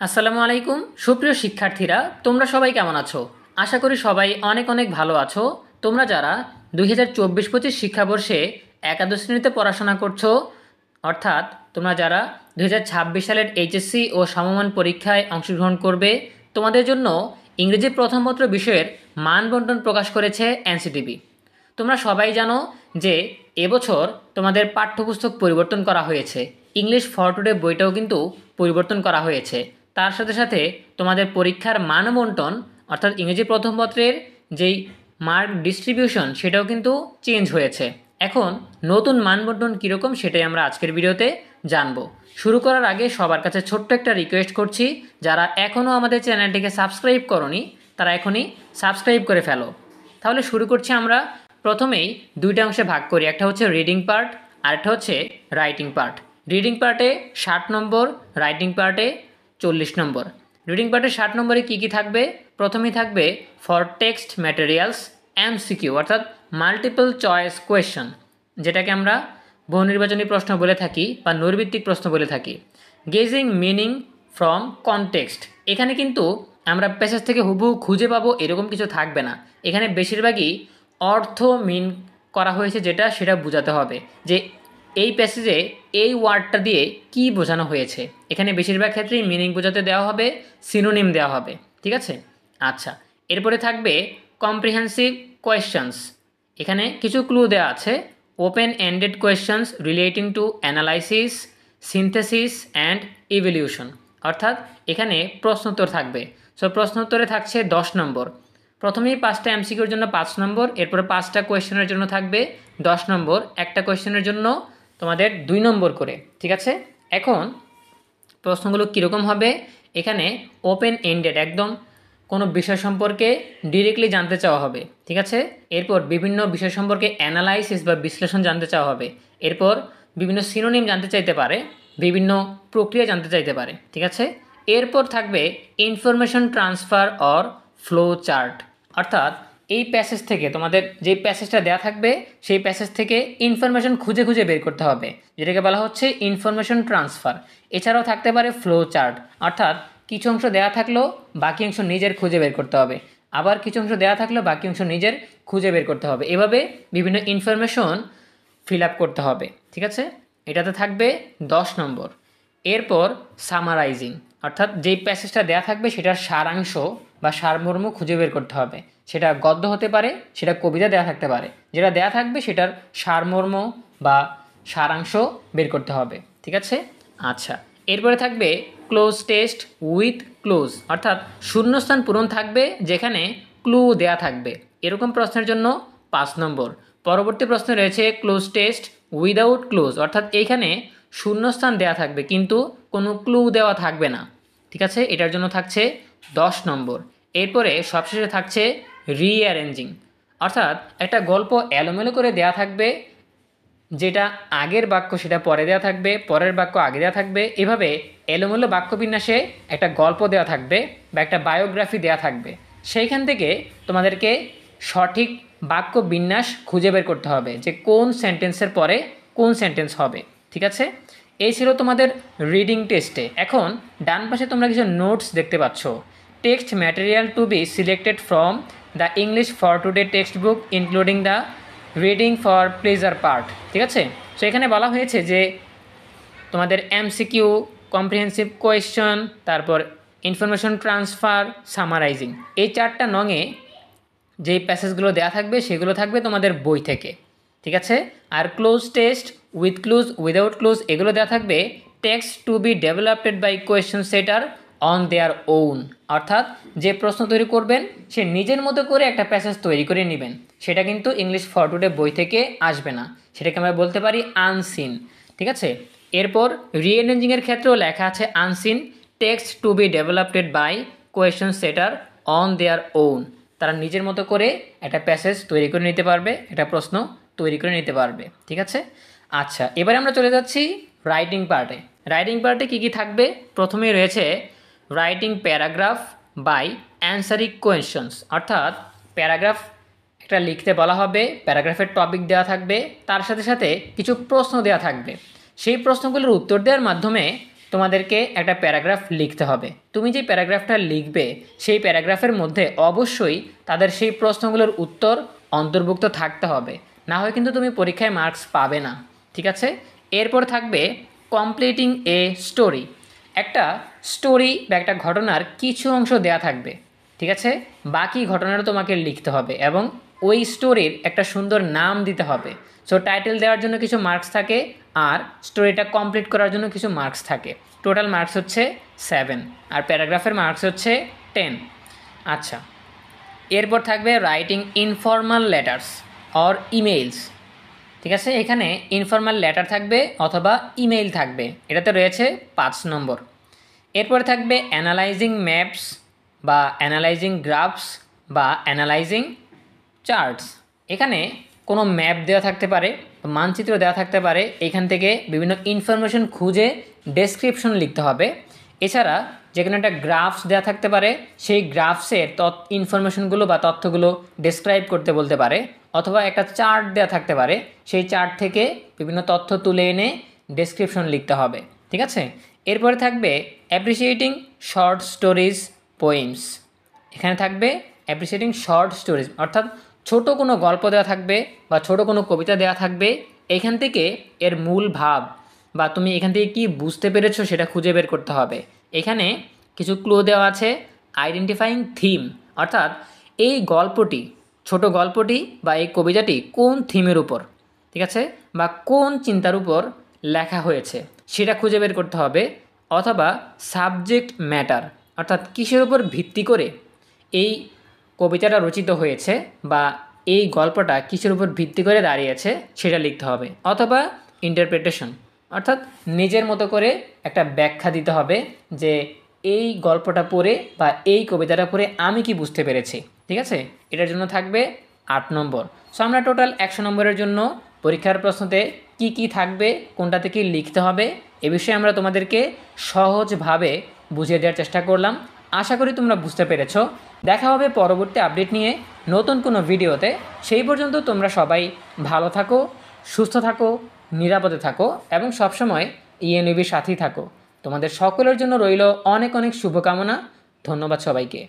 আসসালামু আলাইকুম সুপ্রিয় শিক্ষার্থীরা, তোমরা সবাই কেমন আছো? আশা করি সবাই অনেক অনেক ভালো আছো। তোমরা যারা 2024-25 শিক্ষাবর্ষে একাদশ শ্রেণীতে পড়াশোনা করছো, অর্থাৎ তোমরা যারা 2026 সালের এইচএসসি ও সমমান পরীক্ষায় অংশগ্রহণ করবে, তোমাদের জন্য ইংরেজি প্রথম পত্র বিষয়ের মান বন্টন প্রকাশ করেছে এনসিটিবি। তোমরা সবাই জানো যে এবছর তোমাদের পাঠ্যপুস্তক পরিবর্তন করা হয়েছে, ইংলিশ ফর টুডে বইটাও কিন্তু পরিবর্তন করা হয়েছে। তার সাথে সাথে তোমাদের পরীক্ষার মান বন্টন অর্থাৎ ইংরেজি প্রথম পত্রের যেই মার্ক ডিস্ট্রিবিউশন সেটাও কিন্তু চেঞ্জ হয়েছে। এখন নতুন মান বন্টন কীরকম সেটাই আমরা আজকের ভিডিওতে জানবো। শুরু করার আগে সবার কাছে ছোট্ট একটা রিকোয়েস্ট করছি, যারা এখনও আমাদের চ্যানেলটিকে সাবস্ক্রাইব করনি তারা এখনই সাবস্ক্রাইব করে ফেলো। তাহলে শুরু করছি আমরা। প্রথমেই দুইটা অংশে ভাগ করি, একটা হচ্ছে রিডিং পার্ট আর একটা হচ্ছে রাইটিং পার্ট। রিডিং পার্টে 60 নম্বর, রাইটিং পার্টে 40 নম্বর। রিডিং পার্টে 60 নম্বরে কী কী থাকবে? প্রথমেই থাকবে ফর টেক্সট ম্যাটেরিয়ালস এমসিকিউ অর্থাৎ মাল্টিপল চয়েস কোয়েশ্চন, যেটাকে আমরা বহু নির্বাচনী প্রশ্ন বলে থাকি বা নৈর্ভিত্তিক প্রশ্ন বলে থাকি। গেজিং মিনিং ফ্রম কনটেক্সট, এখানে কিন্তু আমরা প্যাসেজ থেকে হুবহু খুঁজে পাবো এরকম কিছু থাকবে না। এখানে বেশিরভাগই অর্থ মিন করা হয়েছে, যেটা সেটা বোঝাতে হবে যে এই প্যাসেজে এই ওয়ার্ডটা দিয়ে কি বোঝানো হয়েছে। এখানে বেশিরভাগ ক্ষেত্রেই মিনিং বোঝাতে দেওয়া হবে, সিনোনিম দেওয়া হবে। ঠিক আছে, আচ্ছা। এরপরে থাকবে কম্প্রিহেন্সিভ কোয়েশ্চনস। এখানে কিছু ক্লু দেওয়া আছে। Open ended questions relating to analysis, synthesis and evolution, অর্থাৎ এখানে প্রশ্নোত্তর থাকবে। সো প্রশ্নোত্তরে থাকছে 10 নম্বর। প্রথমেই 5টা এমসিকিউর জন্য 5 নম্বর, এরপরে 5টা কোয়েশ্চেনের জন্য থাকবে 10 নম্বর, একটা কোয়েশ্চেনের জন্য তোমাদের 2 নম্বর করে। ঠিক আছে, এখন প্রশ্নগুলো কীরকম হবে? এখানে ওপেন এন্ডেড, একদম কোনো বিষয় সম্পর্কে ডিরেক্টলি জানতে চাওয়া হবে। ঠিক আছে, এরপর বিভিন্ন বিষয় সম্পর্কে অ্যানালাইসিস বা বিশ্লেষণ জানতে চাওয়া হবে। এরপর বিভিন্ন সিনোনিম জানতে চাইতে পারে, বিভিন্ন প্রক্রিয়া জানতে চাইতে পারে। ঠিক আছে, এরপর থাকবে information transfer or flow chart, অর্থাৎ এই প্যাসেজ থেকে তোমাদের যে প্যাসেজটা দেওয়া থাকবে সেই প্যাসেজ থেকে ইনফরমেশন খুঁজে খুঁজে বের করতে হবে, যেটাকে বলা হচ্ছে ইনফরমেশন ট্রান্সফার। এছাড়াও থাকতে পারে ফ্লো চার্ট, অর্থাৎ কিছু অংশ দেওয়া থাকলেও বাকি অংশ নিজের খুঁজে বের করতে হবে, আবার কিছু অংশ দেওয়া থাকলেও বাকি অংশ নিজের খুঁজে বের করতে হবে। এভাবে বিভিন্ন ইনফরমেশন ফিল আপ করতে হবে। ঠিক আছে, এটাতে থাকবে 10 নম্বর। এরপর সামারাইজিং, অর্থাৎ যেই প্যাসেজটা দেওয়া থাকবে সেটার সারাংশ বা সারমর্ম খুঁজে বের করতে হবে। সেটা গদ্য হতে পারে, সেটা কবিতা দেওয়া থাকতে পারে। যেটা দেওয়া থাকবে সেটার সারমর্ম বা সারাংশ বের করতে হবে। ঠিক আছে, আচ্ছা। এরপরে থাকবে ক্লোজ টেস্ট উইথ ক্লোজ, অর্থাৎ শূন্যস্থান পূরণ থাকবে যেখানে ক্লু দেয়া থাকবে। এরকম প্রশ্নের জন্য 5 নম্বর। পরবর্তী প্রশ্নে রয়েছে ক্লোজ টেস্ট উইদাউট ক্লোজ, অর্থাৎ এইখানে শূন্যস্থান দেওয়া থাকবে কিন্তু কোনো ক্লু দেওয়া থাকবে না। ঠিক আছে, এটার জন্য থাকছে 10 নম্বর। এরপরে সবশেষে থাকছে রিঅ্যারেঞ্জিং, অর্থাৎ একটা গল্প এলোমেলো করে দেয়া থাকবে, যেটা আগের বাক্য সেটা পরে দেওয়া থাকবে, পরের বাক্য আগে দেওয়া থাকবে। এভাবে এলোমেলো বাক্যবিন্যাসে একটা গল্প দেওয়া থাকবে বা একটা বায়োগ্রাফি দেওয়া থাকবে। সেইখান থেকে তোমাদেরকে সঠিক বাক্য বিন্যাস খুঁজে বের করতে হবে যে কোন সেন্টেন্সের পরে কোন সেন্টেন্স হবে। ঠিক আছে, এই ছিল তোমাদের রিডিং টেস্টে। এখন ডান পাশে তোমরা কিছু নোটস দেখতে পাচ্ছ। Text material to be selected from the English for today text book including the reading for pleasure part. ঠিক আছে, সো এখানে বলা হয়েছে যে তোমাদের এমসিকিউ, কম্প্রিহেন্সিভ কোয়েশ্চন, তারপর ইনফরমেশন ট্রান্সফার, সামারাইজিং, এই 4টা নঙে যেই প্যাসেজগুলো দেওয়া থাকবে সেগুলো থাকবে তোমাদের বই থেকে। ঠিক আছে, আর cloze test with cloze without cloze এগুলো দেওয়া থাকবে text to be developed by question setter on their own, অর্থাৎ যে প্রশ্ন তৈরি করবেন সে নিজের মতো করে একটা প্যাসেজ তৈরি করে নেবেন। সেটা কিন্তু ইংলিশ ফর টুডে বই থেকে আসবে না, সেটাকে আমরা বলতে পারি আনসিন। ঠিক আছে, এরপর রিঅ্যারেঞ্জিংয়ের ক্ষেত্রেও লেখা আছে unseen text to be developed by question setter on their own. তারা নিজের মতো করে একটা প্যাসেজ তৈরি করে নিতে পারবে, একটা প্রশ্ন তৈরি করে নিতে পারবে। ঠিক আছে, আচ্ছা। এবারে আমরা চলে যাচ্ছি রাইটিং পার্টে। রাইটিং পার্টে কী কী থাকবে? প্রথমেই রয়েছে writing paragraph by answering questions, অর্থাৎ প্যারাগ্রাফ একটা লিখতে বলা হবে, প্যারাগ্রাফের টপিক দেওয়া থাকবে, তার সাথে সাথে কিছু প্রশ্ন দেওয়া থাকবে। সেই প্রশ্নগুলোর উত্তর দেওয়ার মাধ্যমে তোমাদেরকে একটা প্যারাগ্রাফ লিখতে হবে। তুমি যে প্যারাগ্রাফটা লিখবে সেই প্যারাগ্রাফের মধ্যে অবশ্যই তাদের সেই প্রশ্নগুলোর উত্তর অন্তর্ভুক্ত থাকতে হবে, না হয় কিন্তু তুমি পরীক্ষায় মার্কস পাবে না। ঠিক আছে, এরপর থাকবে কমপ্লিটিং এ স্টোরি। একটা স্টোরি বা একটা ঘটনার কিছু অংশ দেয়া থাকবে, ঠিক আছে, বাকি ঘটনাটা তোমাকে লিখতে হবে এবং ওই স্টোরির একটা সুন্দর নাম দিতে হবে। সো টাইটেল দেওয়ার জন্য কিছু মার্কস থাকে আর স্টোরিটা কমপ্লিট করার জন্য কিছু মার্কস থাকে। টোটাল মার্কস হচ্ছে 7 আর প্যারাগ্রাফের মার্কস হচ্ছে 10। আচ্ছা, এরপর থাকবে writing informal letters or emails. ঠিক আছে, এখানে ইনফর্মাল লেটার থাকবে অথবা ইমেইল থাকবে, এটাতে রয়েছে 5 নম্বর। এরপরে থাকবে অ্যানালাইজিং ম্যাপস বা অ্যানালাইজিং গ্রাফস বা অ্যানালাইজিং চার্টস। এখানে কোনো ম্যাপ দেওয়া থাকতে পারে, মানচিত্র দেওয়া থাকতে পারে, এখান থেকে বিভিন্ন ইনফরমেশন খুঁজে ডেসক্রিপশন লিখতে হবে। এছাড়া যে কোনো একটা গ্রাফস দেওয়া থাকতে পারে, সেই গ্রাফসের ইনফরমেশনগুলো বা তথ্যগুলো ডেসক্রাইব করতে বলতে পারে, অথবা একটা চার্ট দেওয়া থাকতে পারে, সেই চার্ট থেকে বিভিন্ন তথ্য তুলে এনে ডেসক্রিপশন লিখতে হবে। ঠিক আছে, এরপরে থাকবে অ্যাপ্রিসিয়েটিং শর্ট স্টোরিজ পোয়েমস। এখানে থাকবে অ্যাপ্রিসিয়েটিং শর্ট স্টোরিজ, অর্থাৎ ছোট কোনো গল্প দেওয়া থাকবে বা ছোট কোনো কবিতা দেওয়া থাকবে, এখান থেকে এর মূল ভাব বা তুমি এখান থেকে কী বুঝতে পেরেছো সেটা খুঁজে বের করতে হবে। এখানে কিছু ক্লু দেওয়া আছে, আইডেন্টিফাইং থিম, অর্থাৎ এই গল্পটি, ছোট গল্পটি বা এই কবিতাটি কোন থিমের উপর, ঠিক আছে, বা কোন চিন্তার উপর লেখা হয়েছে সেটা খুঁজে বের করতে হবে। অথবা সাবজেক্ট ম্যাটার, অর্থাৎ কিসের উপর ভিত্তি করে এই কবিতাটা রচিত হয়েছে বা এই গল্পটা কিসের উপর ভিত্তি করে দাঁড়িয়েছে সেটা লিখতে হবে। অথবা ইন্টারপ্রিটেশন, অর্থাৎ নিজের মতো করে একটা ব্যাখ্যা দিতে হবে যে এই গল্পটা পড়ে বা এই কবিতাটা পড়ে আমি কি বুঝতে পেরেছি। ঠিক আছে, এটার জন্য থাকবে 8 নম্বর। সো আমরা টোটাল 100 নম্বরের জন্য পরীক্ষার প্রশ্নতে কি কি থাকবে, কোনটাতে কি লিখতে হবে, এ বিষয়ে আমরা তোমাদেরকে সহজভাবে বুঝিয়ে দেওয়ার চেষ্টা করলাম। আশা করি তোমরা বুঝতে পেরেছো। দেখা হবে পরবর্তী আপডেট নিয়ে নতুন কোনো ভিডিওতে। সেই পর্যন্ত তোমরা সবাই ভালো থাকো, সুস্থ থাকো, নিরাপদে থাকো এবং সবসময় ইএনইবির সাথেই থাকো। তোমাদের সকলের জন্য রইল অনেক অনেক শুভকামনা। ধন্যবাদ সবাইকে।